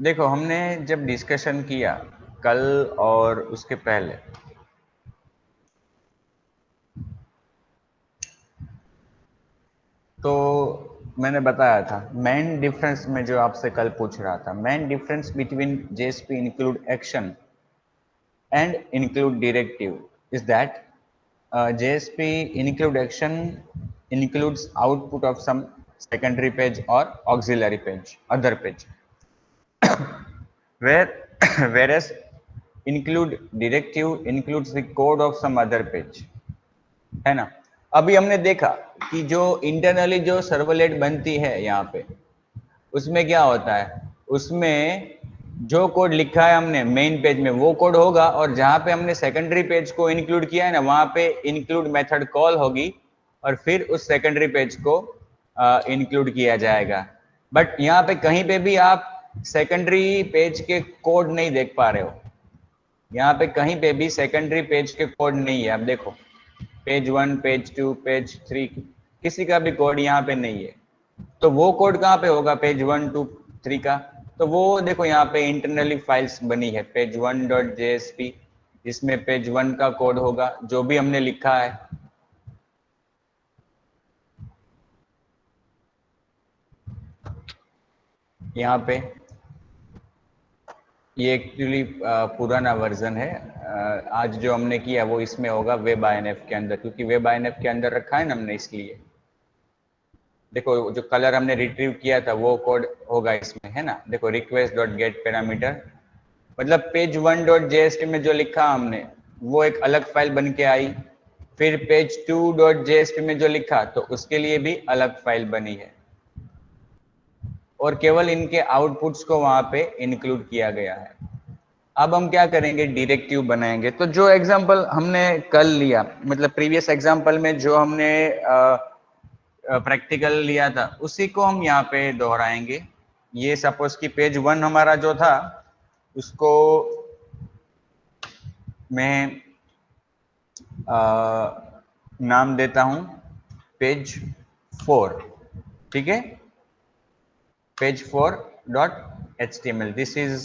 देखो हमने जब डिस्कशन किया कल और उसके पहले, तो मैंने बताया था मेन डिफरेंस में, जो आपसे कल पूछ रहा था, main difference between JSP include action and include directive is that JSP include action includes output of some secondary page or auxiliary page, other page, where whereas include directive includes the code of some other page, है ना। अभी हमने देखा कि जो internally जो servlet बनती है यहाँ पे, उसमें क्या होता है, उसमें जो कोड लिखा है हमने मेन पेज में वो कोड होगा, और जहां पे हमने सेकेंडरी पेज को इंक्लूड किया है ना, वहां पे इंक्लूड मेथड कॉल होगी और फिर उस सेकेंडरी पेज को इंक्लूड किया जाएगा। बट यहाँ पे कहीं पे भी आप सेकेंडरी पेज के कोड नहीं देख पा रहे हो, यहाँ पे कहीं पे भी सेकेंडरी पेज के कोड नहीं है। आप देखो पेज 1, पेज 2, पेज 3, किसी का भी कोड यहाँ पे नहीं है। तो वो कोड कहाँ पे होगा, पेज 1, 2, 3 का। तो वो देखो यहाँ पे इंटरनली फाइल्स बनी है पेज 1.jsp, जिसमें पेज 1 का कोड होगा जो भी हमने लिखा है। यहाँ पे ये एक्चुअली पुराना वर्जन है, आज जो हमने किया वो इसमें होगा वेब आईएनएफ के अंदर, क्योंकि वेब आईएनएफ के अंदर रखा है ना हमने, इसलिए। देखो जो कलर हमने रिट्रीव किया था वो कोड होगा इसमें, है ना। देखो रिक्वेस्ट डॉट गेट पैरामीटर, मतलब पेज 1.jst में जो लिखा हमने वो एक अलग फाइल बन के आई। फिर पेज 2.jst में जो लिखा तो उसके लिए भी अलग फाइल बनी है, और केवल इनके आउटपुट्स को वहां पे इंक्लूड किया गया है। अब हम क्या करेंगे, डायरेक्टिव बनाएंगे। तो जो एग्जांपल हमने कल लिया, मतलब प्रीवियस एग्जांपल में जो हमने प्रैक्टिकल लिया था, उसी को हम यहाँ पे दोहराएंगे। ये सपोज कि पेज 1 हमारा जो था उसको मैं नाम देता हूं पेज 4, ठीक है। Page 4.html, this is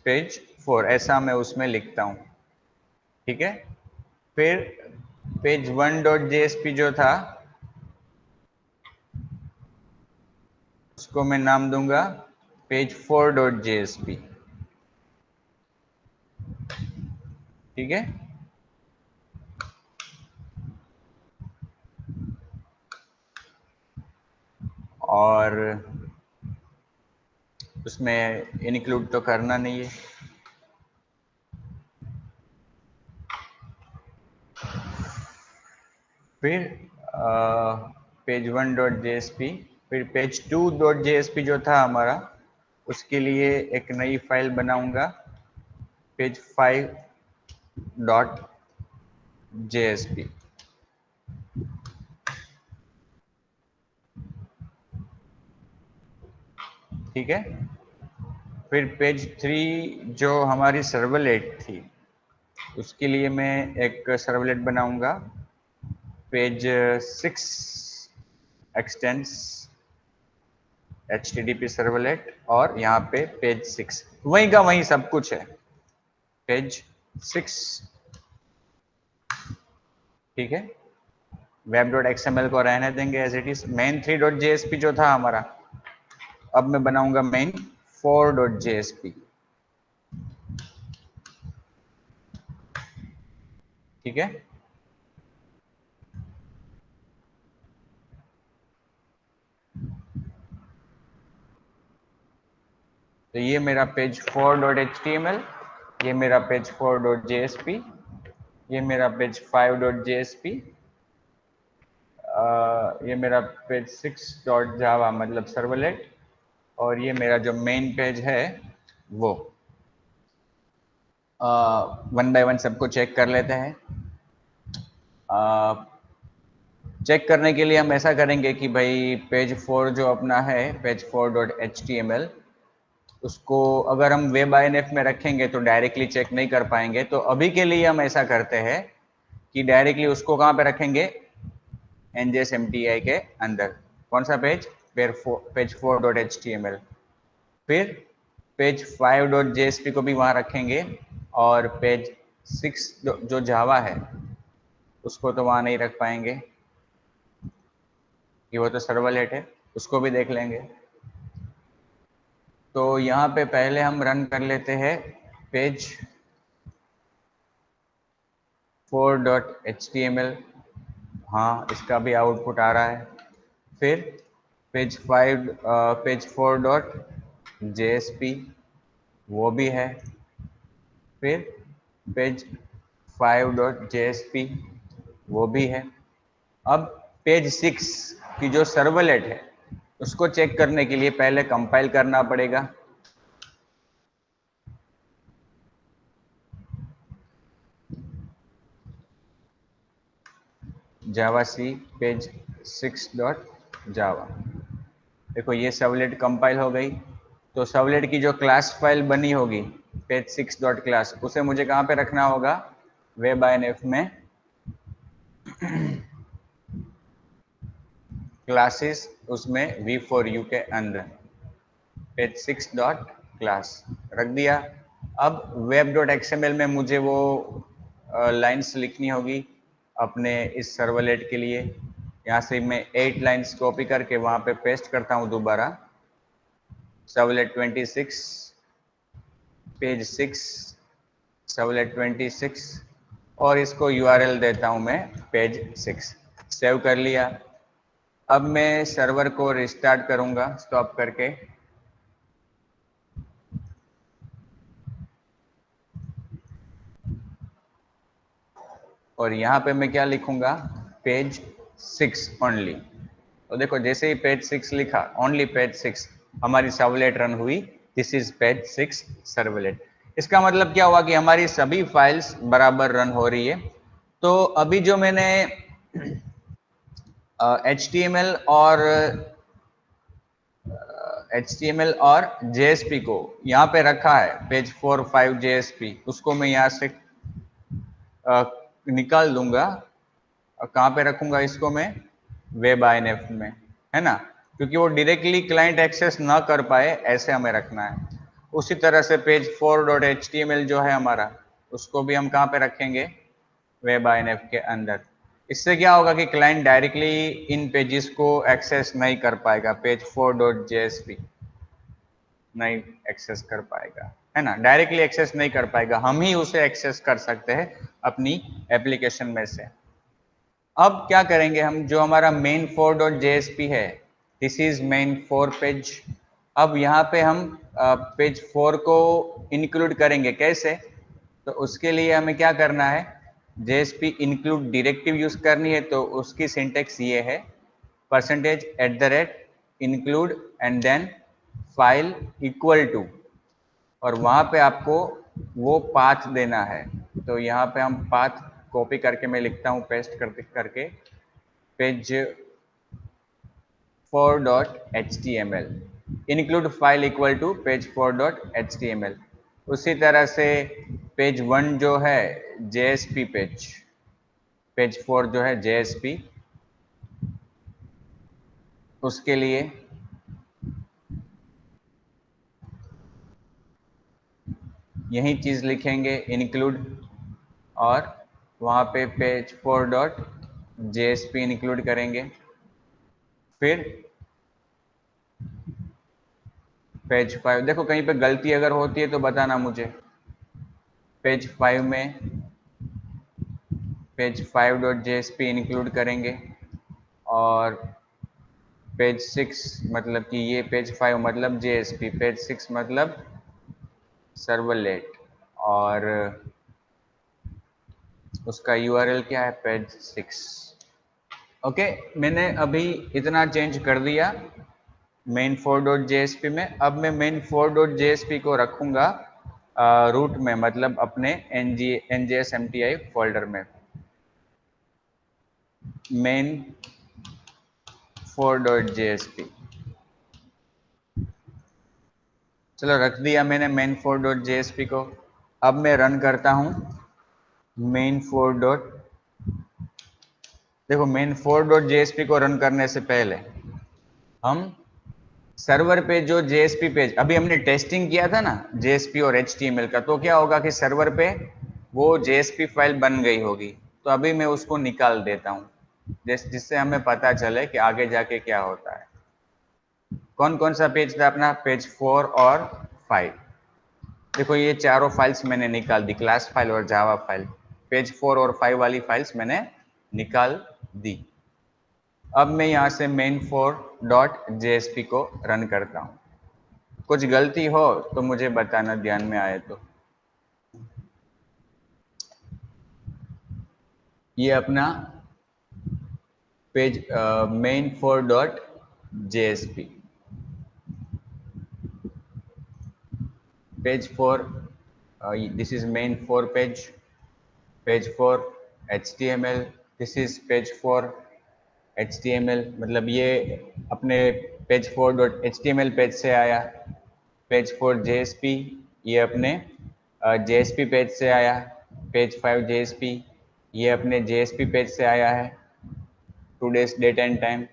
page 4, ऐसा मैं उसमें लिखता हूं, ठीक है। फिर पेज 1.jsp जो था उसको मैं नाम दूंगा पेज 4.jsp, ठीक है। और उसमें इंक्लूड तो करना नहीं है। फिर पेज 1.jsp, फिर पेज 2.jsp जो था हमारा, उसके लिए एक नई फाइल बनाऊंगा पेज 5.jsp, ठीक है। फिर पेज 3 जो हमारी सर्वलेट थी उसके लिए मैं एक सर्वलेट बनाऊंगा पेज 6 एक्सटेंस HTTP सर्वलेट, और यहाँ पे पेज 6 वहीं का वहीं सब कुछ है, पेज 6, ठीक है। web.xml को रहने देंगे as it is. Main 3.jsp जो था हमारा, अब मैं बनाऊंगा मेन 4.jsp, ठीक है। तो ये मेरा पेज 4.html, ये मेरा पेज 4.jsp, ये मेरा पेज 5.jsp, ये मेरा पेज 6.java मतलब सर्वलेट, और ये मेरा जो मेन पेज है वो। वन बाय वन सबको चेक कर लेते हैं। चेक करने के लिए हम ऐसा करेंगे कि भाई पेज 4 जो अपना है, पेज 4.html, उसको अगर हम वेब आईएनएफ में रखेंगे तो डायरेक्टली चेक नहीं कर पाएंगे। तो अभी के लिए हम ऐसा करते हैं कि डायरेक्टली उसको कहाँ पे रखेंगे, NJSMTI के अंदर। कौन सा पेज, पेज 4.html। फिर पेज 5.jsp को भी वहाँ रखेंगे और पेज 6 जो जावा है उसको तो वहाँ नहीं रख पाएंगे कि वो तो सर्वलेट है, उसको भी देख लेंगे। तो यहाँ पे पहले हम रन कर लेते हैं पेज 4.html, हाँ इसका भी आउटपुट आ रहा है। फिर पेज 4.jsp वो भी है। फिर पेज 5.jsp वो भी है। अब पेज 6 की जो सर्वलेट है उसको चेक करने के लिए पहले कंपाइल करना पड़ेगा। जावा सी पेज 6.java, देखो ये सर्वलेट कंपाइल हो गई। तो सर्वलेट की जो क्लास फाइल बनी होगी पेज 6.class उसे मुझे कहाँ पे रखना होगा, वेब INF में क्लासेस, उसमें v4u के अंदर पेज 6.class रख दिया। अब web.xml में मुझे वो लाइंस लिखनी होगी अपने इस सर्वलेट के लिए। यहाँ से मैं 8 लाइंस कॉपी करके वहाँ पे पेस्ट करता हूँ दोबारा, सर्वलेट 26 पेज 6 सर्वलेट 26 और इसको URL देता हूँ मैं पेज 6। सेव कर लिया। अब मैं सर्वर को रिस्टार्ट करूँगा स्टॉप करके। और यहाँ पे मैं क्या लिखूंगा, पेज 6 ओनली। तो देखो जैसे ही पेज 6 लिखा, ओनली पेज 6, हमारी सर्वलेट रन हुई। This is page 6 servlet. इसका मतलब क्या हुआ कि हमारी सभी फाइल्स बराबर रन हो रही है। तो अभी जो मैंने HTML और JSP को यहाँ पे रखा है पेज 4.5 JSP, उसको मैं यहाँ से निकाल दूंगा। कहाँ पे रखूंगा इसको मैं, वेब INF में, है ना, क्योंकि वो डायरेक्टली क्लाइंट एक्सेस ना कर पाए ऐसे हमें रखना है। उसी तरह से पेज 4.html जो है हमारा, उसको भी हम कहाँ पे रखेंगे, वेब INF के अंदर। इससे क्या होगा कि क्लाइंट डायरेक्टली इन पेजेस को एक्सेस नहीं कर पाएगा, पेज 4.jsp नहीं एक्सेस कर पाएगा, है ना, डायरेक्टली एक्सेस नहीं कर पाएगा, हम ही उसे एक्सेस कर सकते हैं अपनी एप्लीकेशन में से। अब क्या करेंगे हम, जो हमारा main 4.jsp है, दिस इज main 4 पेज। अब यहाँ पे हम पेज 4 को इंक्लूड करेंगे, कैसे, तो उसके लिए हमें क्या करना है, JSP इंक्लूड डायरेक्टिव यूज करनी है। तो उसकी सिंटेक्स ये है, %include and then file equal to, और वहां पे आपको वो पाथ देना है। तो यहाँ पे हम पाथ कॉपी करके मैं लिखता हूँ, पेस्ट करके page 4.html include file equal to page 4.html। उसी तरह से पेज 1 जो है JSP पेज 4 जो है JSP, उसके लिए यही चीज लिखेंगे इंक्लूड, और वहाँ पे पेज 4.jsp इंक्लूड करेंगे। फिर पेज 5, देखो कहीं पे गलती अगर होती है तो बताना मुझे। पेज 5 में पेज 5.jsp इंक्लूड करेंगे, और पेज 6 मतलब कि ये पेज 5 मतलब JSP, पेज 6 मतलब सर्वलेट, और उसका URL क्या है, पेज 6। ओके, मैंने अभी इतना चेंज कर दिया main 4.jsp में। अब मैं main 4.jsp को रखूंगा रूट में, मतलब अपने njsmti फोल्डर में, main 4.jsp। चलो रख दिया मैंने main 4.jsp को। अब मैं रन करता हूँ main 4. देखो main 4.jsp को रन करने से पहले हम सर्वर पे जो जेएसपी पेज अभी हमने टेस्टिंग किया था ना जेएसपी और एचटीएमएल का, तो क्या होगा कि सर्वर पे वो जेएसपी फाइल बन गई होगी। तो अभी मैं उसको निकाल देता हूँ जिससे हमें पता चले कि आगे जाके क्या होता है। कौन कौन सा पेज था अपना, पेज 4 और 5। देखो ये चारों फाइल्स मैंने निकाल दी, क्लास फाइल और जावा फाइल। पेज 4 और 5 वाली फाइल्स मैंने निकाल दी। अब मैं यहाँ से main4.jsp को रन करता हूँ। कुछ गलती हो तो मुझे बताना ध्यान में आए तो। ये अपना page main4.jsp, page 4, this is main4 page, page 4 HTML, this is page 4 HTML, मतलब ये अपने पेज 4.html पेज से आया। पेज 4 JSP, ये अपने JSP पेज से आया। पेज 5 JSP, ये अपने JSP पेज से आया है, टूडेज डेट एंड टाइम।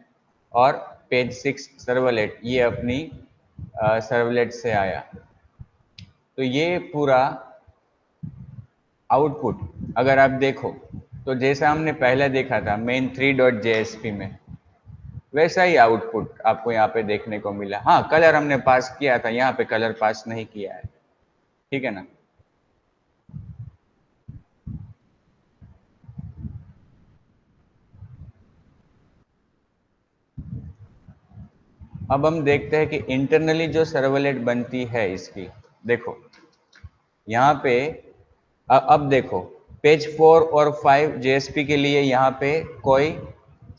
और पेज 6 सर्वलेट, ये अपनी सर्वलेट से आया। तो ये पूरा आउटपुट अगर आप देखो तो जैसा हमने पहले देखा था main3.jsp में, वैसा ही आउटपुट आपको यहाँ पे देखने को मिला। हाँ, कलर हमने पास किया था, यहाँ पे कलर पास नहीं किया है, ठीक है ना। अब हम देखते हैं कि इंटरनली जो सर्वलेट बनती है इसकी, देखो यहाँ पे अब देखो पेज 4 और 5 जेएसपी के लिए यहाँ पे कोई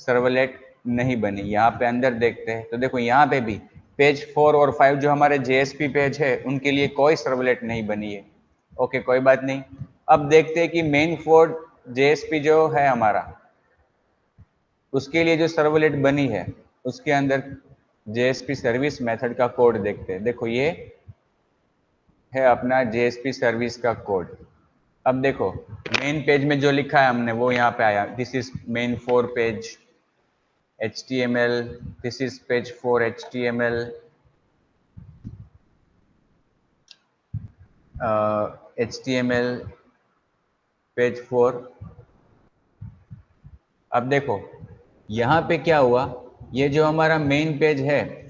सर्वलेट नहीं बनी। यहाँ पे अंदर देखते हैं तो देखो यहाँ पे भी पेज 4 और 5 जो हमारे जेएसपी पेज है उनके लिए कोई सर्वलेट नहीं बनी है। ओके, कोई बात नहीं। अब देखते हैं कि main4 जेएसपी जो है हमारा, उसके लिए जो सर्वलेट बनी है उसके अंदर जेएसपी सर्विस मेथड का कोड देखते हैं। देखो ये है अपना जेएसपी सर्विस का कोड। अब देखो मेन पेज में जो लिखा है हमने वो यहाँ पे आया, this is main4 page HTML, this is page 4 HTML, HTML page 4। अब देखो यहाँ पे क्या हुआ, ये जो हमारा मेन पेज है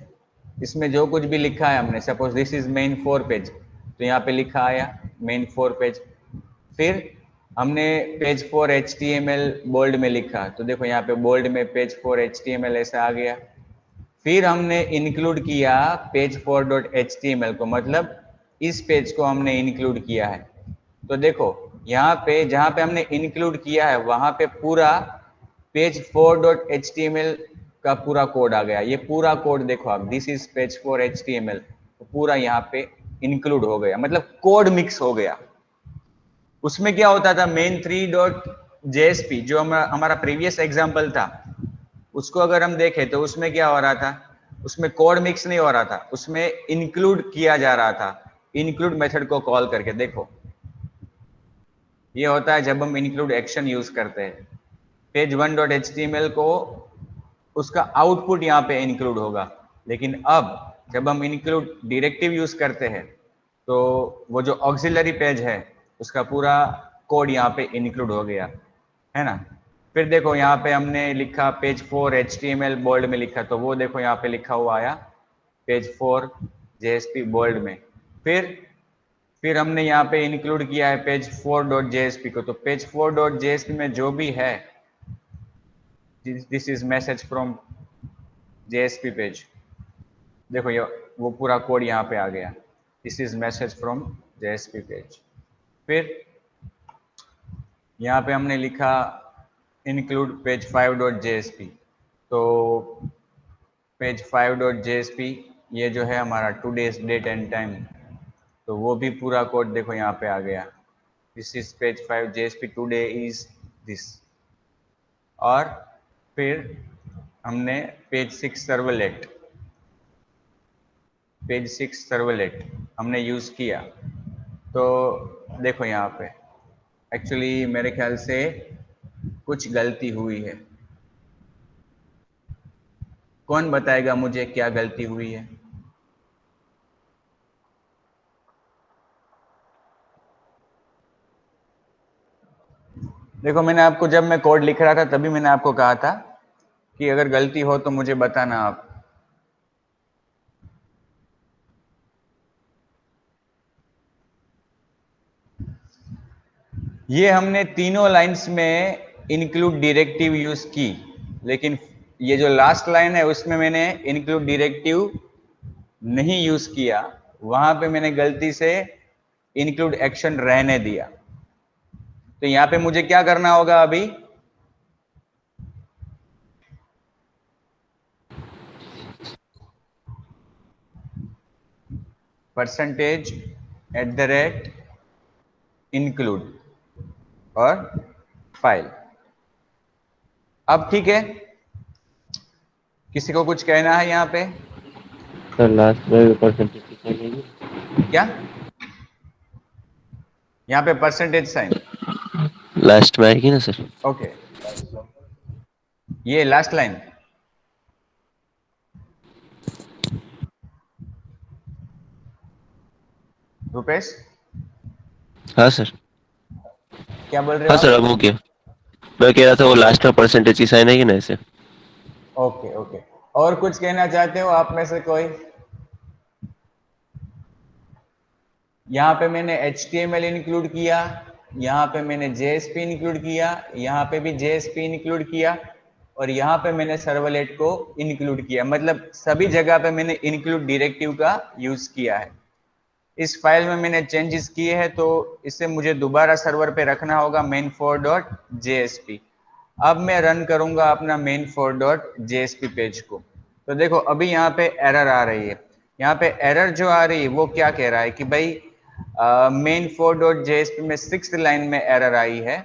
इसमें जो कुछ भी लिखा है हमने, suppose this is main4 page, तो यहाँ पे लिखा आया main4 पेज। फिर हमने पेज 4 HTML बोल्ड में लिखा, तो देखो यहाँ पे बोल्ड में पेज 4 HTML ऐसा आ गया। फिर हमने इंक्लूड किया पेज 4.html को, मतलब इस पेज को हमने इंक्लूड किया है। तो देखो यहाँ पे जहाँ पे हमने इंक्लूड किया है वहां पे पूरा पेज 4.html का पूरा कोड आ गया। ये पूरा कोड देखो आप, दिस इज पेज 4 HTML, तो पूरा यहाँ पे इंक्लूड हो गया, मतलब कोड मिक्स हो गया। उसमें क्या होता था, main3.jsp जो हमारा प्रीवियस एग्जाम्पल था उसको अगर हम देखें तो उसमें क्या हो रहा था, उसमें कोड मिक्स नहीं हो रहा था, उसमें इंक्लूड किया जा रहा था इंक्लूड मेथड को कॉल करके। देखो ये होता है जब हम इंक्लूड एक्शन यूज करते हैं। पेज 1.html को उसका आउटपुट यहाँ पे इंक्लूड होगा, लेकिन अब जब हम इंक्लूड डायरेक्टिव यूज करते हैं तो वो जो ऑक्सिलरी पेज है उसका पूरा कोड यहाँ पे इंक्लूड हो गया, है ना। फिर देखो यहाँ पे हमने लिखा पेज 4 HTML बोल्ड में लिखा, तो वो देखो यहाँ पे लिखा हुआ आया पेज 4 JSP बोल्ड में। फिर हमने यहाँ पे इंक्लूड किया है पेज 4.jsp को, तो पेज 4.jsp में जो भी है, this is message from JSP page, देखो ये वो पूरा कोड यहाँ पे आ गया, this is message from JSP page. फिर यहाँ पे हमने लिखा इंक्लूड पेज 5.jsp, तो पेज 5.jsp ये जो है हमारा टूडेज डेट एंड टाइम, तो वो भी पूरा कोड देखो यहाँ पे आ गया, this is page 5 JSP today is this. और फिर हमने पेज 6 सर्वलेट, पेज 6 सर्वलेट हमने यूज किया, तो देखो यहाँ पे एक्चुअली मेरे ख्याल से कुछ गलती हुई है। कौन बताएगा मुझे क्या गलती हुई है। देखो मैंने आपको जब मैं कोड लिख रहा था तभी मैंने आपको कहा था कि अगर गलती हो तो मुझे बताना आप। ये हमने तीनों लाइंस में इंक्लूड डायरेक्टिव यूज की, लेकिन ये जो लास्ट लाइन है उसमें मैंने इंक्लूड डायरेक्टिव नहीं यूज किया, वहां पे मैंने गलती से इंक्लूड एक्शन रहने दिया। तो यहां पे मुझे क्या करना होगा अभी? Percentage at the rate include और फाइल। अब ठीक है, किसी को कुछ कहना है यहाँ पे? सर लास्ट में परसेंटेज दिखाएंगे। क्या यहाँ पे परसेंटेज साइन? लास्ट में आएगी ना सर। ओके, ये लास्ट लाइन। रुपेश हाँ सर। क्या बोल रहे हो हाँ सर, आप? अब हो गया। मैं कह रहा था वो लास्ट में परसेंटेज की साइन आएगी ना ऐसे। ओके ओके, और कुछ कहना चाहते हो आप में से कोई? यहाँ पे मैंने HTML इंक्लूड किया, यहाँ पे मैंने JSP इंक्लूड किया, यहाँ पे भी JSP इंक्लूड किया, और यहाँ पे मैंने सर्वलेट को इंक्लूड किया। मतलब सभी जगह पे मैंने इंक्लूड डायरेक्टिव का यूज किया है। इस फाइल में मैंने चेंजेस किए हैं, तो इसे मुझे दोबारा सर्वर पे रखना होगा main4.jsp। अब मैं रन करूंगा अपना main4.jsp पेज को। तो देखो अभी यहाँ पे एरर आ रही है। यहाँ पे एरर जो आ रही है वो क्या कह रहा है कि भाई main4.jsp में 6th लाइन में एरर आई है।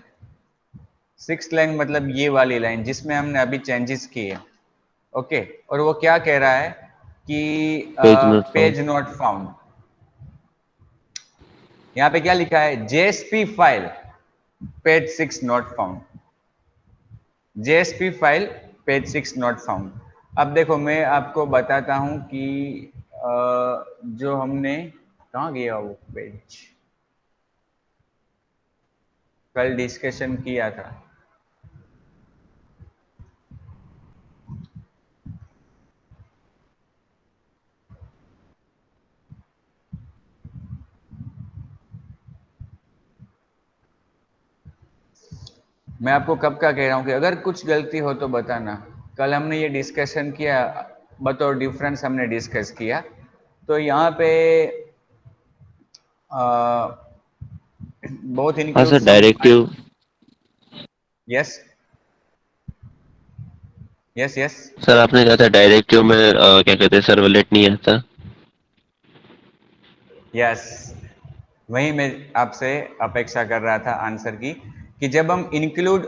6th लाइन मतलब ये वाली लाइन जिसमें हमने अभी चेंजेस किए। ओके, और वो क्या कह रहा है कि page not found. Page not found. यहाँ पे क्या लिखा है? JSP file page 6 not found. JSP file page 6 not found. अब देखो मैं आपको बताता हूं कि जो हमने कहाँ गया वो पेज कल डिस्कशन किया था। मैं आपको कब का कह रहा हूं कि अगर कुछ गलती हो तो बताना। कल हमने ये डिस्कशन किया, बतौर डिफरेंस हमने डिस्कस किया। तो यहाँ पे बोथ हाँ include sir, some file. Directive. Yes yes yes. Sir आपने कहा था डायरेक्टिव में क्या कहते हैं सर्वलेट नहीं आता। यस, वही मैं आपसे अपेक्षा कर रहा था आंसर की, कि जब हम इंक्लूड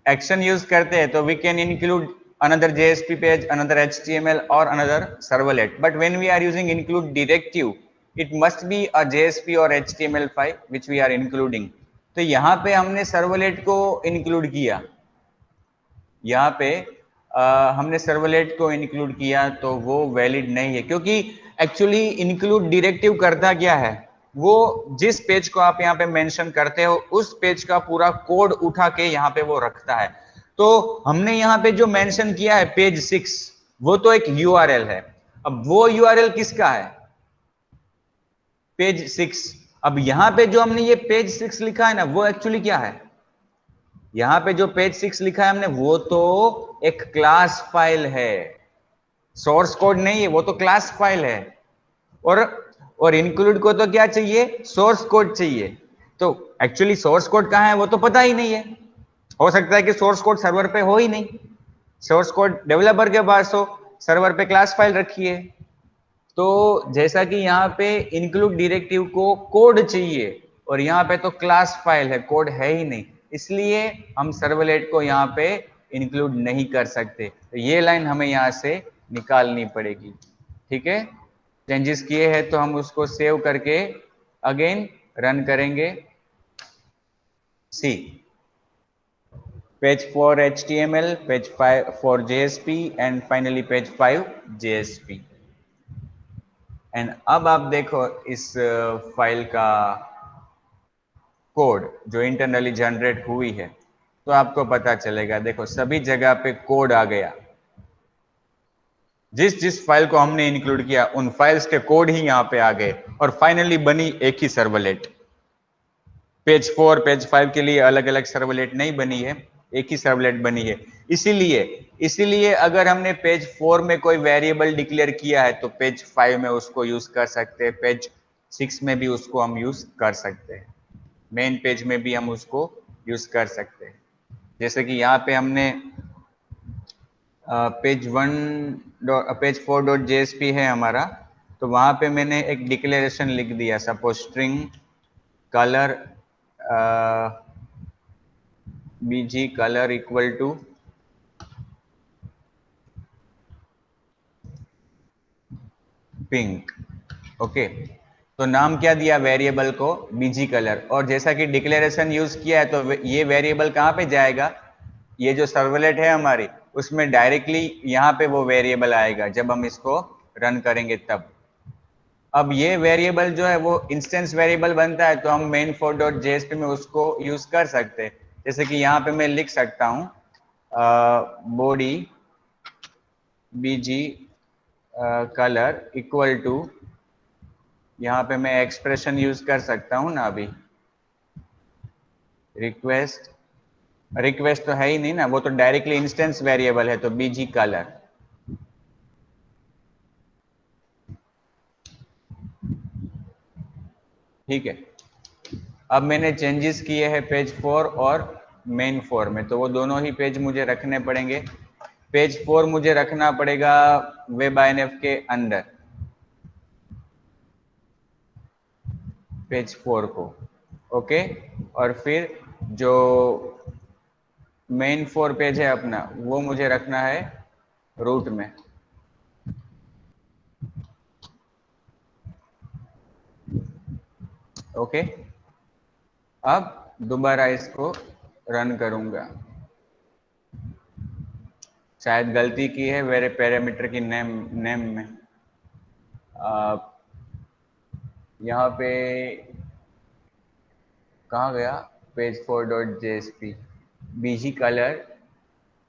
एक्शन यूज करते हैं तो we can include another JSP page, another HTML और another servlet, but when we are using include directive it must be a JSP और HTML file which we are including. तो यहाँ पे हमने servlet को इंक्लूड किया, यहाँ पे हमने सर्वलेट को इंक्लूड किया, तो वो वैलिड नहीं है, क्योंकि एक्चुअली इंक्लूड डायरेक्टिव करता क्या है? वो जिस पेज को आप यहाँ पे मेंशन करते हो उस पेज का पूरा कोड उठा के यहाँ पे वो रखता है। तो हमने यहाँ पे जो मेंशन किया है पेज 6, वो तो एक URL है। अब वो URL किसका है? पेज 6। अब यहाँ पे जो हमने ये पेज 6 लिखा है ना, वो एक्चुअली क्या है? यहाँ पे जो पेज 6 लिखा है हमने, वो तो एक क्लास फाइल है, सोर्स कोड नहीं है, वो तो क्लास फाइल है। और और इंक्लूड को तो क्या चाहिए? सोर्स कोड चाहिए। तो एक्चुअली सोर्स कोड कहाँ है वो तो पता ही नहीं है। हो सकता है कि सोर्स कोड सर्वर पे हो ही नहीं, सोर्स कोड डेवलपर के पास हो, सर्वर पे क्लास फाइल रखी है। तो जैसा कि यहाँ पे इंक्लूड डायरेक्टिव को कोड चाहिए, और यहाँ पे तो क्लास फाइल है, कोड है ही नहीं, इसलिए हम सर्वलेट को यहाँ पे इंक्लूड नहीं कर सकते। तो ये लाइन हमें यहाँ से निकालनी पड़ेगी। ठीक है, चेंजेस किए हैं तो हम उसको सेव करके अगेन रन करेंगे। सी page 4 HTML, page 5 for JSP and finally page 5 JSP। And अब आप देखो इस फाइल का कोड जो इंटरनली जनरेट हुई है, तो आपको पता चलेगा। देखो सभी जगह पे कोड आ गया, जिस जिस फाइल को हमने इंक्लूड किया उन फाइल्स के कोड ही यहाँ पे आ गए और फाइनली बनी एक ही सर्वलेट। पेज 4 पेज 5 के लिए अलग अलग सर्वलेट नहीं बनी है, एक ही सर्वलेट बनी है। इसीलिए इसीलिए अगर हमने पेज 4 में कोई वेरिएबल डिक्लेयर किया है तो पेज 5 में उसको यूज कर सकते हैं, पेज 6 में भी उसको हम यूज कर सकते हैं, मेन पेज में भी हम उसको यूज कर सकते हैं। जैसे कि यहाँ पे हमने पेज 4.jsp है हमारा, तो वहां पे मैंने एक डिक्लेरेशन लिख दिया, suppose string colour bg colour equal to pink. Okay, तो नाम क्या दिया वेरिएबल को, bg कलर, और जैसा कि डिक्लेरेशन यूज किया है तो ये वेरिएबल कहाँ पे जाएगा, ये जो सर्वलेट है हमारी उसमें डायरेक्टली यहाँ पे वो वेरिएबल आएगा जब हम इसको रन करेंगे तब। अब ये वेरिएबल जो है वो इंस्टेंस वेरिएबल बनता है, तो हम main4.jsp में उसको यूज कर सकते हैं। जैसे कि यहाँ पे मैं लिख सकता हूँ body bg colour equal to, यहाँ पे मैं एक्सप्रेशन यूज कर सकता हूँ ना, अभी रिक्वेस्ट, रिक्वेस्ट तो है ही नहीं ना, वो तो डायरेक्टली इंस्टेंस वेरिएबल है, तो bg कलर। ठीक है, अब मैंने चेंजेस किए हैं पेज 4 और मेन 4 में, तो वो दोनों ही पेज मुझे रखने पड़ेंगे। पेज 4 मुझे रखना पड़ेगा वेब आईएनएफ के अंदर, पेज 4 को। ओके, और फिर जो मेन 4 पेज है अपना वो मुझे रखना है रूट में। ओके, अब दोबारा इसको रन करूंगा। शायद गलती की है मेरे पैरामीटर की नेम में। यहाँ पे कहाँ गया, page 4.jsp bg colour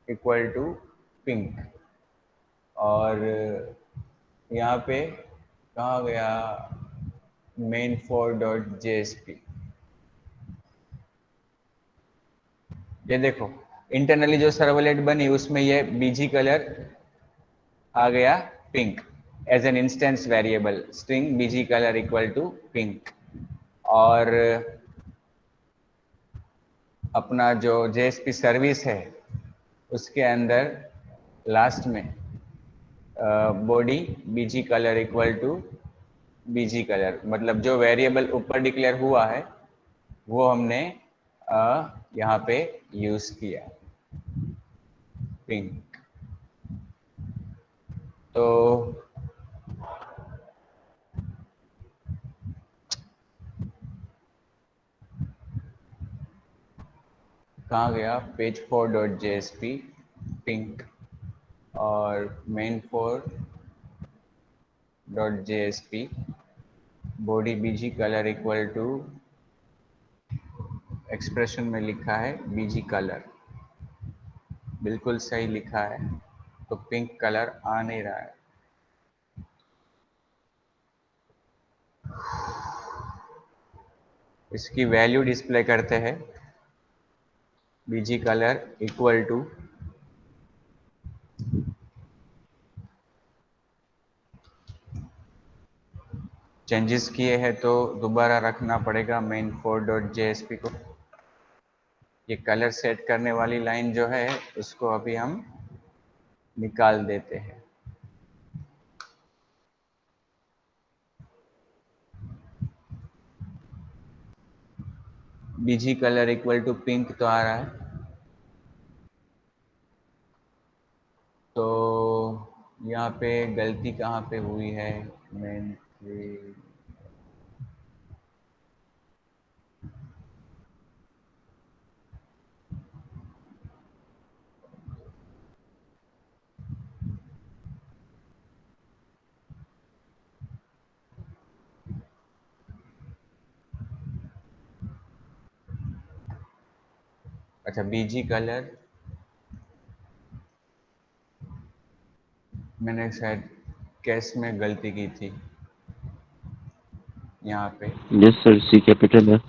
equal to pink, और यहाँ पे कहाँ गया main4.jsp। ये देखो इंटरनली जो सर्वलेट बनी उसमें ये bg कलर आ गया pink as an instance variable, string bg colour equal to pink. और अपना जो JSP सर्विस है उसके अंदर लास्ट में body bg colour equal to bg colour, मतलब जो वेरिएबल ऊपर डिक्लेयर हुआ है वो हमने यहाँ पे यूज किया पिंक। तो कहाँ गया पेज 4.jsp पिंक और main4.jsp body bg colour equal to, expression में लिखा है bg कलर, बिल्कुल सही लिखा है, तो पिंक कलर आ नहीं रहा है। इसकी वैल्यू डिस्प्ले करते हैं bg colour equal to, changes किए हैं तो दोबारा रखना पड़ेगा main4.jsp को। ये कलर सेट करने वाली लाइन जो है उसको अभी हम निकाल देते हैं। bg colour equal to pink तो आ रहा है, तो यहाँ पे गलती कहाँ पे हुई है, मेन अच्छा बीजी कलर, मैंने शायद केस में गलती की थी यहाँ पे। यस सर, सी कैपिटल है।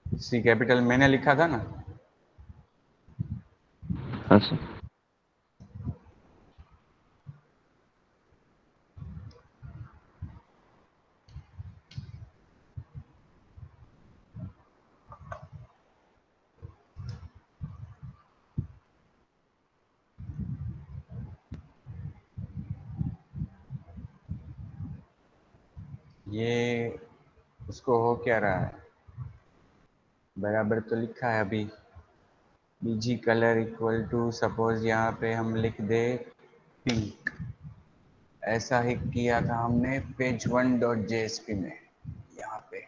सी कैपिटल मैंने लिखा था ना। हाँ सर। ये उसको हो क्या रहा है, बराबर तो लिखा है अभी। BG colour equal to suppose यहाँ पे हम लिख दे पिंक। ऐसा ही किया था हमने पेज 1.jsp में, यहाँ पे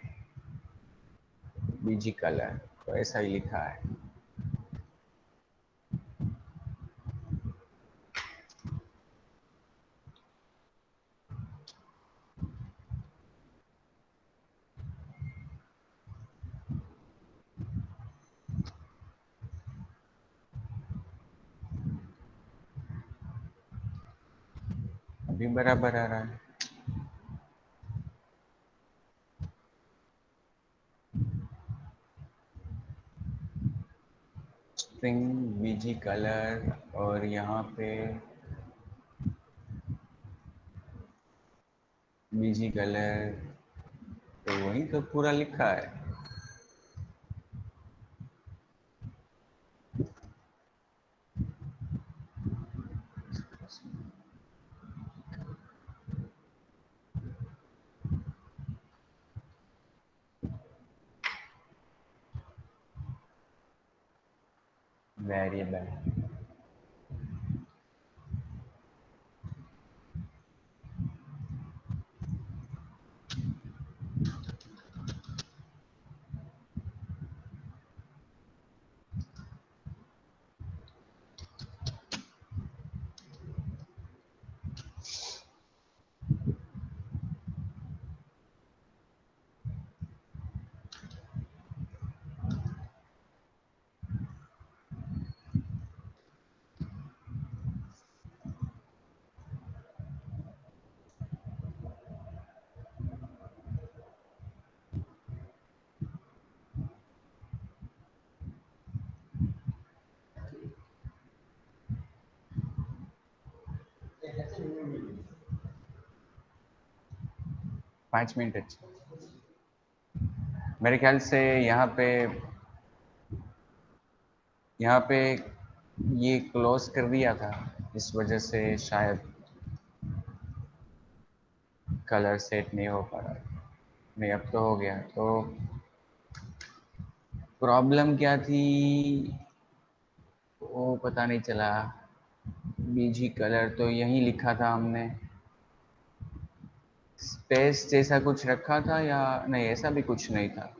बीजी कलर तो ऐसा ही लिखा है। अभी बराबर आ रहा है। स्ट्रिंग बीजी कलर और यहाँ पे बीजी कलर, तो वही तो पूरा लिखा है। Variable, 5 minute. अच्छा, मेरे ख्याल से यहाँ पे ये क्लोज कर दिया था, इस वजह से शायद कलर सेट नहीं हो पा रहा। नहीं, अब तो हो गया। तो प्रॉब्लम क्या थी वो पता नहीं चला। बीजी कलर तो यही लिखा था हमने, स्पेस जैसा कुछ रखा था या नहीं, ऐसा भी कुछ नहीं था।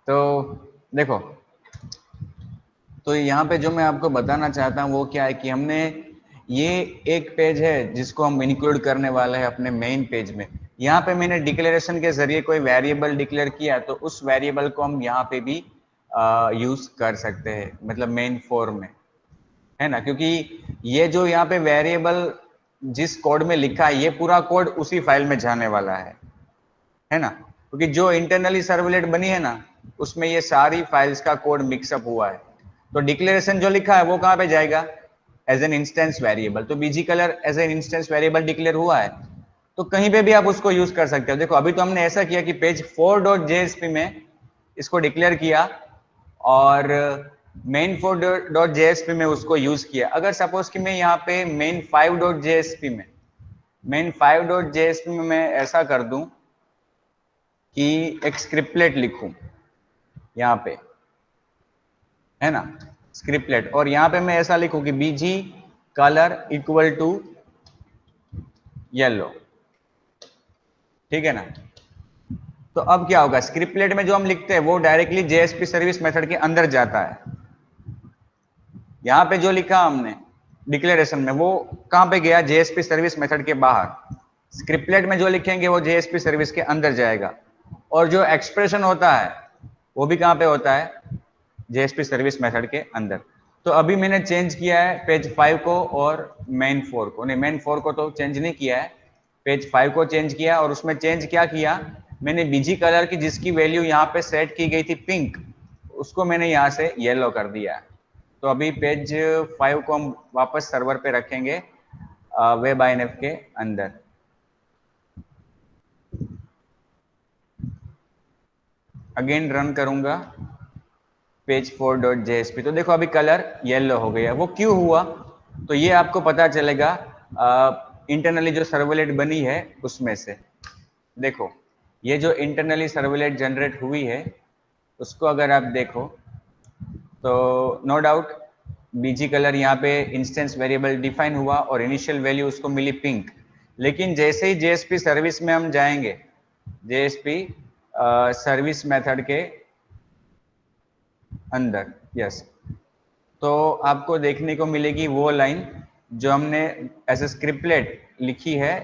तो देखो, तो यहाँ पे जो मैं आपको बताना चाहता हूँ वो क्या है कि हमने ये एक पेज है जिसको हम इंक्लूड करने वाले हैं अपने मेन पेज में। यहाँ पे मैंने डिक्लेरेशन के जरिए कोई वेरिएबल डिक्लेयर किया, तो उस वेरिएबल को हम यहाँ पे भी यूज कर सकते हैं, मतलब मेन फोर में, है ना। क्योंकि ये जो यहाँ पे वेरिएबल जिस कोड में लिखा है, ये पूरा कोड उसी फाइल में जाने वाला है ना। क्योंकि जो इंटरनली सर्वलेट बनी है ना, उसमें ये सारी फाइल्स का कोड मिक्सअप हुआ है। तो डिक्लेरेशन जो लिखा है वो कहाँ पे जाएगा, एज एन इंस्टेंस वेरिएबल। तो BG colour as an instance variable declare हुआ है, तो कहीं पे भी आप उसको यूज कर सकते हो। देखो अभी तो हमने ऐसा किया कि पेज 4.jsp में इसको डिक्लेयर किया और मेन 4.jsp में उसको यूज किया। अगर सपोज कि मैं यहाँ पे मेन 5.jsp में मैं ऐसा कर दूं कि एक स्क्रिप्टलेट लिखूं यहाँ पे, है ना, स्क्रिप्टलेट, और यहाँ पे मैं ऐसा लिखूं कि BG colour equal to yellow, ठीक है ना। तो अब क्या होगा, स्क्रिप्टलेट में जो हम लिखते हैं वो डायरेक्टली जेएसपी सर्विस मेथड के अंदर जाता है, यहाँ पे जो लिखा हमने डिक्लेरेशन में वो कहाँ पे गया, जेएसपी सर्विस मेथड के बाहर। स्क्रिप्टलेट में जो लिखेंगे वो जेएसपी सर्विस के अंदर जाएगा, और जो एक्सप्रेशन होता है वो भी कहाँ पे होता है, जेएसपी सर्विस मेथड के अंदर। तो अभी मैंने चेंज किया है पेज 5 को और मेन 4 को, नहीं मेन 4 को तो चेंज नहीं किया है, पेज 5 को चेंज किया। और उसमें चेंज क्या किया मैंने, बीजी कलर की जिसकी वैल्यू यहाँ पे सेट की गई थी पिंक, उसको मैंने यहाँ से येलो कर दिया है। तो अभी पेज 5 को हम वापस सर्वर पे रखेंगे वेब आईएनएफ के अंदर। अगेन रन करूंगा पेज 4.jsp, तो देखो अभी कलर येलो हो गया। वो क्यों हुआ, तो ये आपको पता चलेगा इंटरनली जो सर्वलेट बनी है उसमें से। देखो ये जो इंटरनली सर्वलेट जनरेट हुई है उसको अगर आप देखो तो नो डाउट बीजी कलर यहाँ पे इंस्टेंस वेरिएबल डिफाइन हुआ और इनिशियल वैल्यू उसको मिली पिंक। लेकिन जैसे ही जेएसपी सर्विस में हम जाएंगे, जेएसपी सर्विस मेथड के अंदर, यस, तो आपको देखने को मिलेगी वो लाइन जो हमने एज ए स्क्रिप्टलेट लिखी है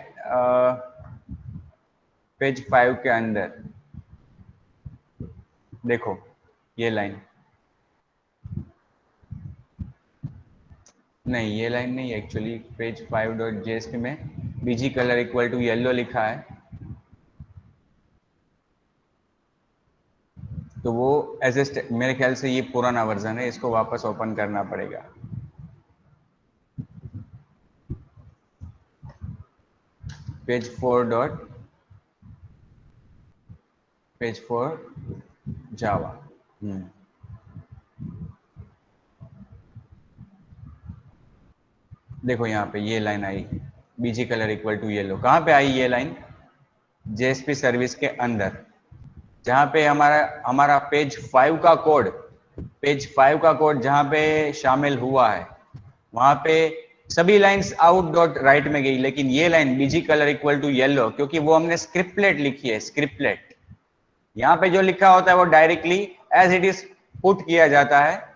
पेज 5 के अंदर। देखो ये लाइन, नहीं ये लाइन नहीं, एक्चुअली पेज 5.jsp में BG colour equal to yellow लिखा है, तो वो एज ए मेरे ख्याल से ये पुराना वर्जन है, इसको वापस ओपन करना पड़ेगा। Page 4 Java. देखो यहाँ पे ये लाइन आई, BG colour equal to yellow. कहाँ पे आई ये लाइन, जेएसपी सर्विस के अंदर, जहाँ पे हमारा पेज 5 का कोड, पेज 5 का कोड जहाँ पे शामिल हुआ है वहां पे सभी लाइंस आउट डॉट राइट में गई, लेकिन ये line BG colour equal to yellow, क्योंकि वो हमने स्क्रिप्टलेट लिखी है। स्क्रिप्टलेट यहाँ पे जो लिखा होता है वो directly as it is put किया जाता है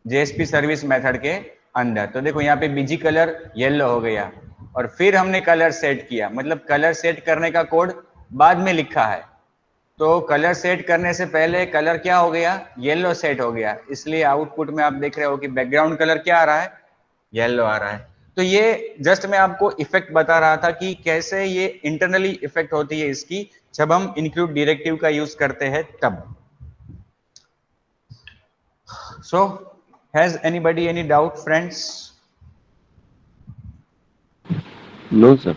जेएसपी सर्विस मेथड के अंदर। तो देखो यहाँ पे बीजी कलर येलो हो गया, और फिर हमने कलर सेट किया, मतलब कलर सेट करने का कोड बाद में लिखा है। तो कलर सेट करने से पहले कलर क्या हो गया, येलो सेट हो गया, इसलिए आउटपुट में आप देख रहे हो कि बैकग्राउंड कलर क्या आ रहा है, येलो आ रहा है। तो ये जस्ट मैं आपको इफेक्ट बता रहा था कि कैसे ये इंटरनली इफेक्ट होती है इसकी, जब हम इंक्लूड डायरेक्टिव का यूज करते हैं तब। So has anybody any doubt friends? No sir.